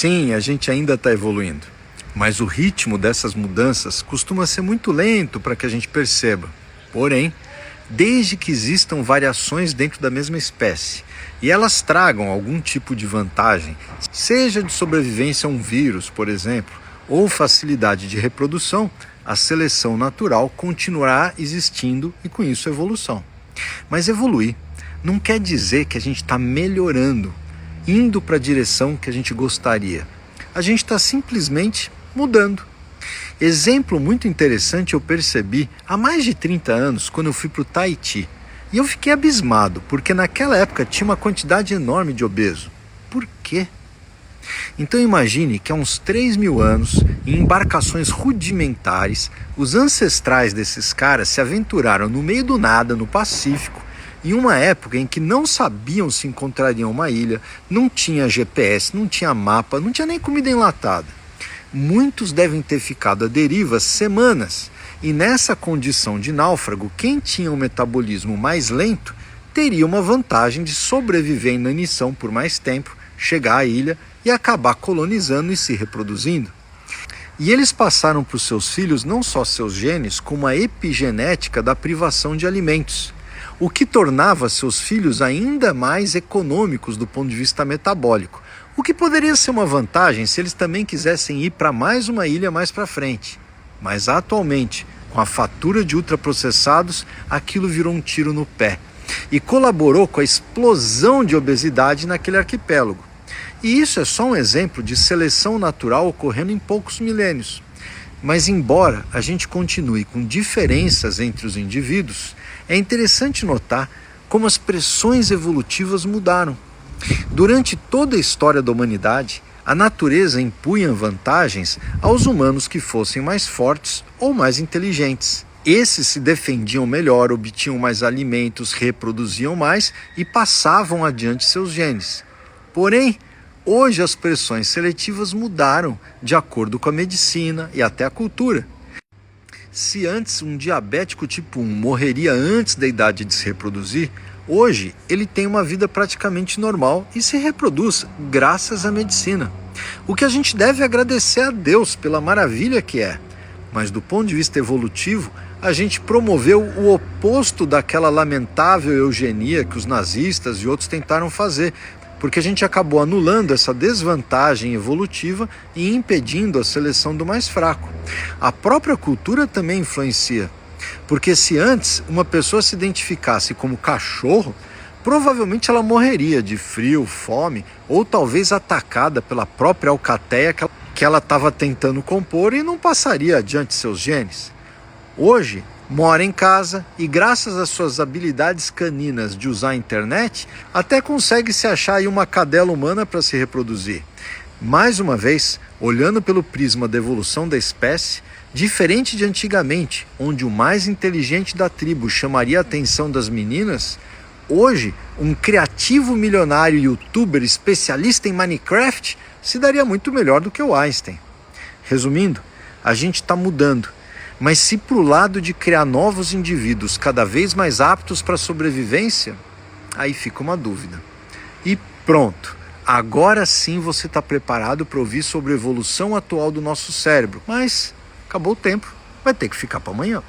Sim, a gente ainda está evoluindo, mas o ritmo dessas mudanças costuma ser muito lento para que a gente perceba. Porém, desde que existam variações dentro da mesma espécie e elas tragam algum tipo de vantagem, seja de sobrevivência a um vírus, por exemplo, ou facilidade de reprodução, a seleção natural continuará existindo e com isso evolução. Mas evoluir não quer dizer que a gente está melhorando, indo para a direção que a gente gostaria. A gente está simplesmente mudando. Exemplo muito interessante eu percebi há mais de 30 anos quando eu fui para o Tahiti. E eu fiquei abismado, porque naquela época tinha uma quantidade enorme de obeso. Por quê? Então imagine que há uns 3.000 anos, em embarcações rudimentares, os ancestrais desses caras se aventuraram no meio do nada, no Pacífico, em uma época em que não sabiam se encontrariam uma ilha, não tinha GPS, não tinha mapa, não tinha nem comida enlatada. Muitos devem ter ficado à deriva semanas, e nessa condição de náufrago, quem tinha um metabolismo mais lento teria uma vantagem de sobreviver em inanição por mais tempo, chegar à ilha e acabar colonizando e se reproduzindo. E eles passaram para os seus filhos não só seus genes, como a epigenética da privação de alimentos, o que tornava seus filhos ainda mais econômicos do ponto de vista metabólico, o que poderia ser uma vantagem se eles também quisessem ir para mais uma ilha mais para frente. Mas atualmente, com a fatura de ultraprocessados, aquilo virou um tiro no pé e colaborou com a explosão de obesidade naquele arquipélago. E isso é só um exemplo de seleção natural ocorrendo em poucos milênios. Mas embora a gente continue com diferenças entre os indivíduos, é interessante notar como as pressões evolutivas mudaram. Durante toda a história da humanidade, a natureza impunha vantagens aos humanos que fossem mais fortes ou mais inteligentes. Esses se defendiam melhor, obtinham mais alimentos, reproduziam mais e passavam adiante seus genes. Porém, hoje as pressões seletivas mudaram de acordo com a medicina e até a cultura. Se antes um diabético tipo 1 morreria antes da idade de se reproduzir, hoje ele tem uma vida praticamente normal e se reproduz graças à medicina. O que a gente deve agradecer a Deus pela maravilha que é. Mas do ponto de vista evolutivo, a gente promoveu o oposto daquela lamentável eugenia que os nazistas e outros tentaram fazer, porque a gente acabou anulando essa desvantagem evolutiva e impedindo a seleção do mais fraco. A própria cultura também influencia, porque se antes uma pessoa se identificasse como cachorro, provavelmente ela morreria de frio, fome ou talvez atacada pela própria alcateia que ela estava tentando compor e não passaria adiante seus genes. Hoje, mora em casa e graças às suas habilidades caninas de usar a internet, até consegue se achar aí uma cadela humana para se reproduzir. Mais uma vez, olhando pelo prisma da evolução da espécie, diferente de antigamente, onde o mais inteligente da tribo chamaria a atenção das meninas, hoje um criativo milionário youtuber especialista em Minecraft se daria muito melhor do que o Einstein. Resumindo, a gente está mudando. Mas se para o lado de criar novos indivíduos cada vez mais aptos para a sobrevivência, aí fica uma dúvida. E pronto, agora sim você está preparado para ouvir sobre a evolução atual do nosso cérebro. Mas acabou o tempo, vai ter que ficar para amanhã.